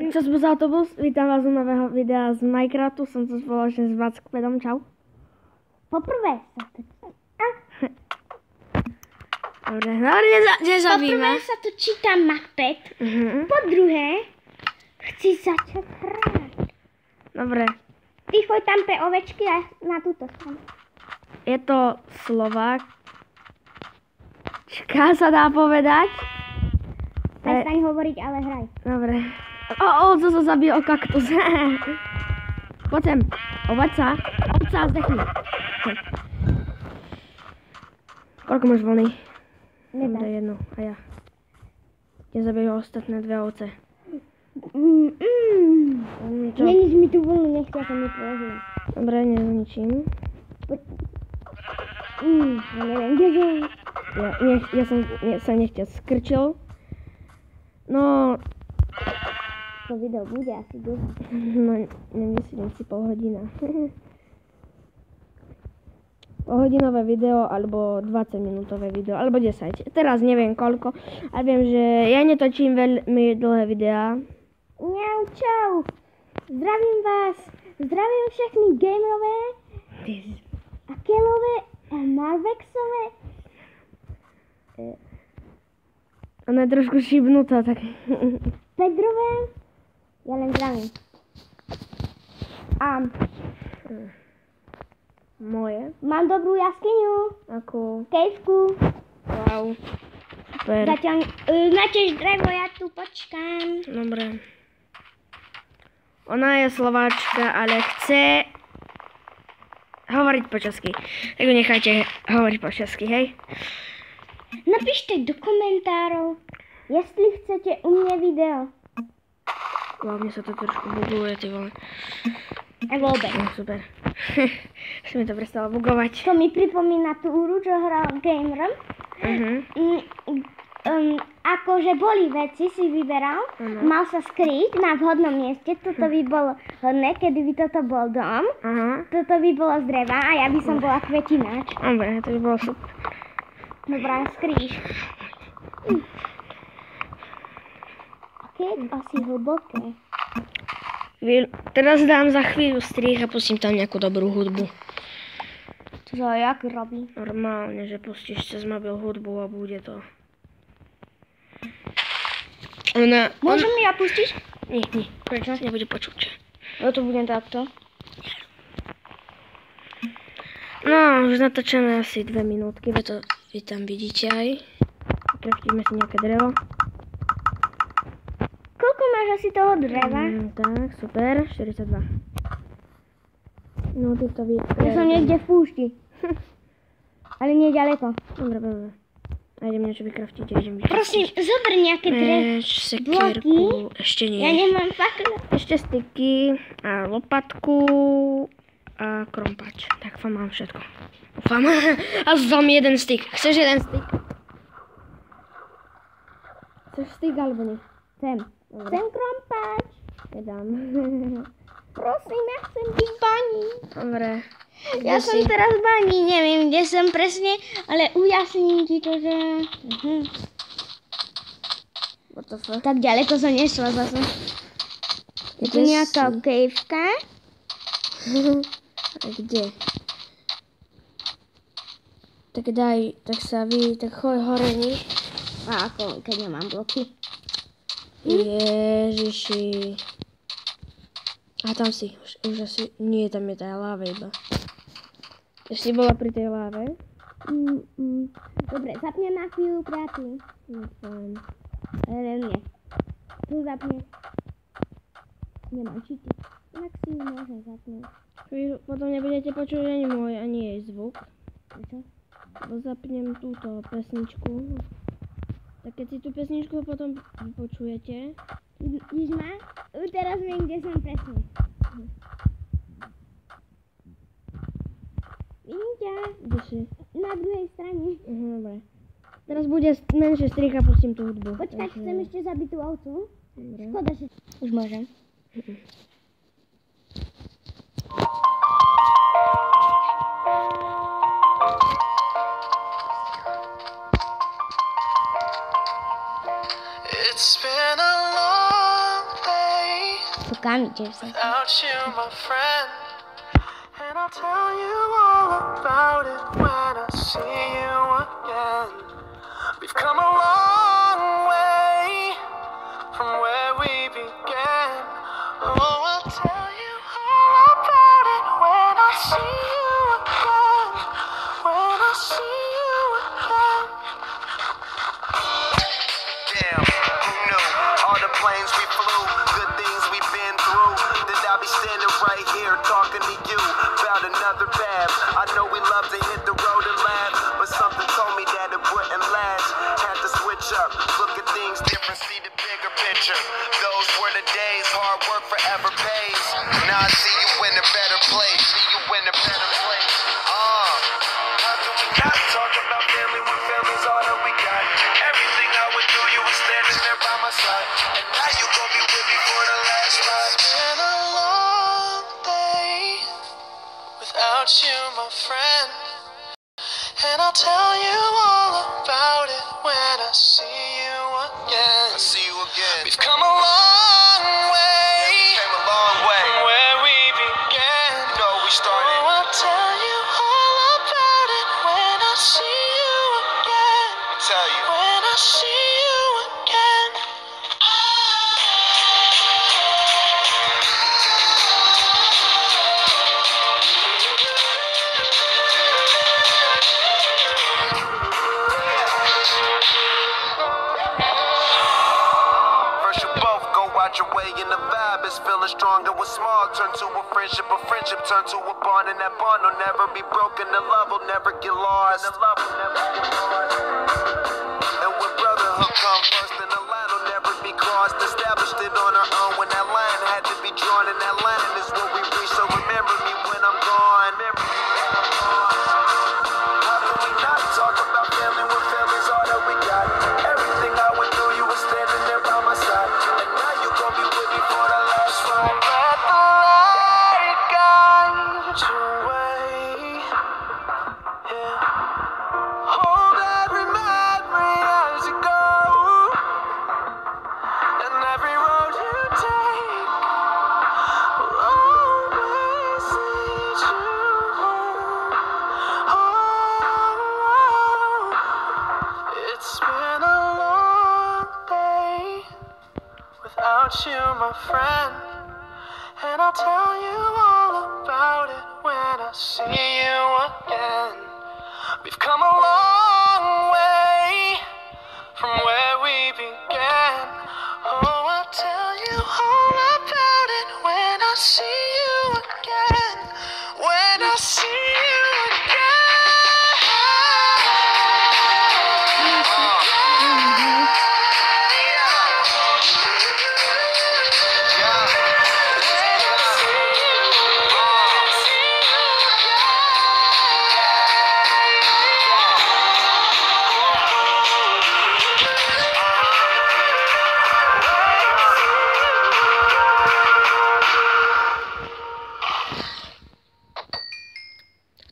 Čas bus autobus, vítam vás u nového videa z Minecraftu, som tu spoločne s Vackpedom, čau. Poprvé sa to... Dobre, nezabíme. Poprvé sa tu číta Macbeth, po druhé chci začať hrať. Dobre. Ty choď tam pre ovečky a na túto stranu. Je to Slovák. Čaká sa dá povedať. Prestaň hovoriť, ale hraj. Dobre. Co sa zabil o kaktus. Poď sem. Ovca, zdechni. Koľko máš vlny? Nedá. Dobre, jednu. A ja. Nezabijú ostatné dve ovce. Čo? Nenič mi tú vlnu, nechcia sa mi položila. Dobre, nezničím. Ja neviem, kde je. Ja som sa nechťa skrčil. No... To video bude asi dlhé. No, nemyslím si pol hodina. Polhodinové video, alebo 20 minútové video, alebo 10. Teraz neviem koľko, ale viem, že ja netočím veľmi dlhé videá. Mňau, čau. Zdravím vás. Zdravím všechny gamerové, a kelové, a marvexové. Ona je trošku šibnutá, tak... Pedrové. Ja len zdravím. A moje? mám dobrú jaskyňu. Akú? Kejvku. Wow. Super. Zatiaľ natiež drevo, ja tu počkám. Dobre. Ona je Slováčka, ale chce hovoriť po česky. Tak ju nechajte hovoriť po česky, hej? Napíšte do komentárov, jestli chcete u mne video. Wow, mne sa to trošku buguje, ty vole. A vôbec. No, super. Si mi to prestalo bugovať. To mi pripomína tú hru, čo hral Gamerom. Akože boli veci, si vyberal, mal sa skryť na vhodnom mieste, toto by bolo hodné, kedy by toto bol dom, toto by bolo z dreva a ja by som bola kvetináč. Dobre, to by bolo super. Dobrá, skrýš. Keď asi hlboké. Teraz dám za chvíľu strih a pustím tam nejakú dobrú hudbu. To sa jak robí? Normálne, že pustíš cez mobil hudbu a bude to. Môžem mi ja pustiť? Nie. Prečo? Nebude počuť. No to budem takto. No, už natočené asi 2 minútky, to vy tam vidíte aj. Kraftíme si nejaké drevo. Koľko máš asi toho dreva? Tak, super, 42. No, tu to vidíte. Ja som niekde v púšti. Ale nie ďaleko. Dobre. A idem niečo vykraftiť, idem vykraftiť. Prosím, zober nejaké Meč, sekierku, ešte nie. Ja nemám fakl. Ešte styky a lopatku a krompač. Tak mám všetko. Dúfam. A zostal mi jeden styk. Chceš jeden styk? Chceš styk alebo nie? Chcem. Chcem krompač. Nedám. Prosím, ja chcem byť v bani. Dobre. Ja som teraz v bani, neviem, kde som presne, ale ujasním ti to, že... Tak ďaleko som nešla zase. Je tu nejaká kejvka. A kde? Tak choď hore, nič. A ako, keď nemám bloky. Ježiši. A tam si, už asi, nie, tam je tá láva iba. Ešte bola pri tej láve? Dobre, zapnem na chvíľu kreatív. No, fajn. Nie. Tu zapnem. Nemám číti. Tak si ju môžem zapnúť. Potom nebudete počuť ani môj, ani jej zvuk. Prečo? Lebo zapnem túto pesničku. Tak keď si tú pesničku potom počujete. Vidíš ma? Teraz viem, kde som presne. Vidím ťa. Kde si? Na druhej strane. Dobre. Teraz bude menšie strich a pustím tú hudbu. Počkaj, chcem ešte zabiť tú ovcu. Dobre. Škoda, že... Už môžem. It's been a long day rukami tiež sa. Without you, my friend, and I'll tell you all about it when I see you again. We've come a long way from where we began. Oh, I'll tell you all about it when I see you again. When I see you again. Damn, who knew? All the planes we flew, good things we've been through. That I'll be standing right here talking to you about another path. I know we love to hit the road and laugh, but something told me that it wouldn't last. Had to switch up, look at things different, see the bigger picture. Those were the days, hard work forever pays. Now I see you in a better place, see you in a better place. How do we not talk about family when family's all that we got? Everything I went through, you were standing there by my side, and now you gon' be with me for the last ride. It's been a long day without you, my friend, and I'll tell you all about it when I see you again. I see you again. We've come a long way. Yeah, we came a long way from where we began. No, we started. Oh, I'll tell you all about it when I see you again. I'll tell you when I see you again. First you both go out your way and the vibe is feeling stronger. With small turn to a friendship turn to a bond, and that bond will never be broken. The love will never get lost. And when brotherhood come first, then the line will never be crossed. Established it on our own when that line had to be drawn, and that line is what we reach. So remember me when I'm gone. How can we not talk about family when family's all that we got? Everything I went through, you were standing there by my side, and now you gon' be with me for the last ride. Let the light guide your way. Yeah. Hold every memory as you go, and every road you take will always lead you home. Oh, it's been a long day without you, my friend, and I'll tell you all about it when I see you again. We've come a long way from where we began. Oh, I'll tell you all about it when I see you again. When I see you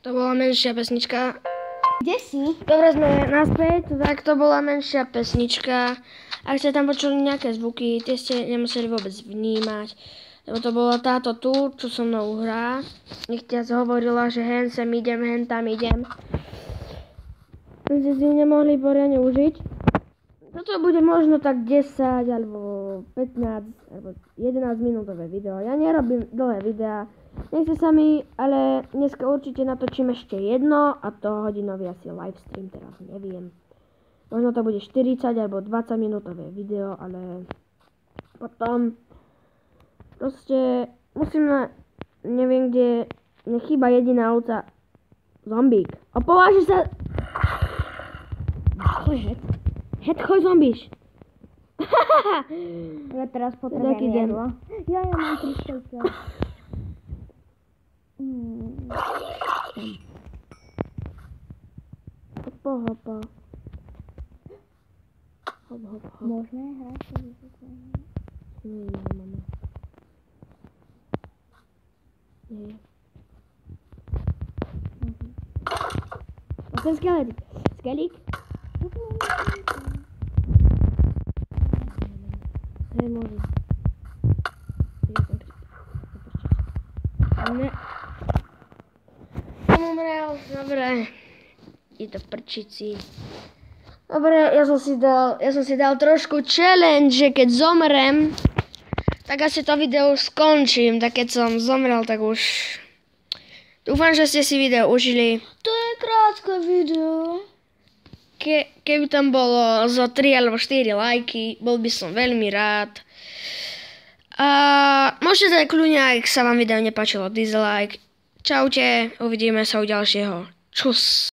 To bola menšia pesnička. Kde si? Dobre, sme naspäť, tak to bola menšia pesnička. Ak ste tam počuli nejaké zvuky, tie ste nemuseli vôbec vnímať. Lebo to bola táto tu, čo so mnou hrá. Nechťac hovorila, že hen sem idem, hen tam idem. To ste si nemohli poriadne užiť. Toto bude možno tak 10 alebo 15 alebo 11 minútové video. Ja nerobím dlhé videá. Nechce sa mi, ale dneska určite natočím ešte jedno a to hodinový asi livestream, teraz neviem. Možno to bude 40 alebo 20 minútové video, ale potom proste musím na, neviem kde, nechýba jediná ovca, zombík. A považí sa... Choj, het, choj zombíš. Ja teraz potrebujem jedlo. Ja mám 300. Hopa, hopa. Hop, hop, hop. Môžeme hrať? Nie, nemáme. Nie. A ten skeletík. Skelík? Hej, môžem. Ne. Umrel, dobre. Je to v prčici. Dobre, ja som si dal trošku challenge, že keď zomrem, tak asi to video už skončím. Tak keď som zomrel, tak už... Dúfam, že ste si video užili. To je krátke video. Keby tam bolo zo 3 alebo 4 lajky, bol by som veľmi rád. A môžete dať kľudne, ak sa vám video nepáčilo, dislike. Čaute, uvidíme sa u ďalšieho. Čus.